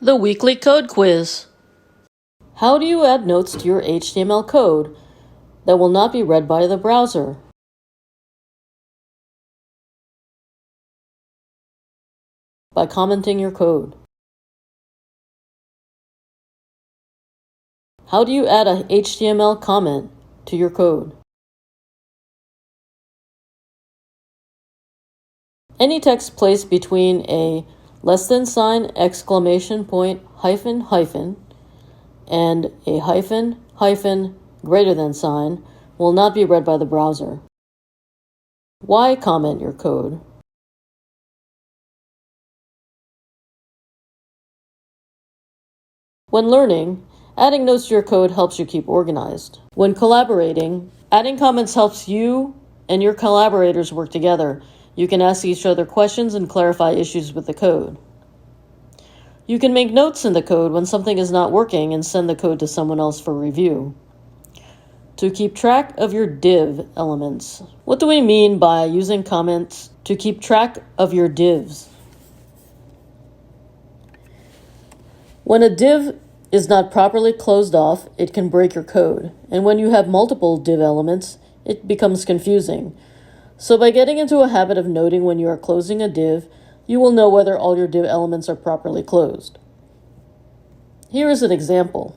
The weekly code quiz. How do you add notes to your HTML code that will not be read by the browser? By commenting your code. How do you add a HTML comment to your code? Any text placed between a less than sign, exclamation point, hyphen, hyphen, and a hyphen, hyphen, greater than sign will not be read by the browser. Why comment your code? When learning, adding notes to your code helps you keep organized. When collaborating, adding comments helps you and your collaborators work together. You can ask each other questions and clarify issues with the code. You can make notes in the code when something is not working and send the code to someone else for review. To keep track of your div elements. What do we mean by using comments to keep track of your divs? When a div is not properly closed off, it can break your code. And when you have multiple div elements, it becomes confusing. So by getting into a habit of noting when you are closing a div, you will know whether all your div elements are properly closed. Here is an example.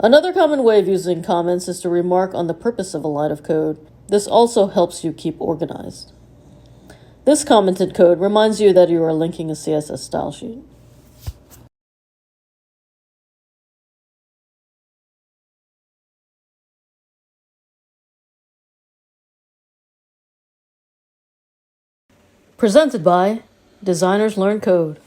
Another common way of using comments is to remark on the purpose of a line of code. This also helps you keep organized. This commented code reminds you that you are linking a CSS style sheet. Presented by Designers Learn Code.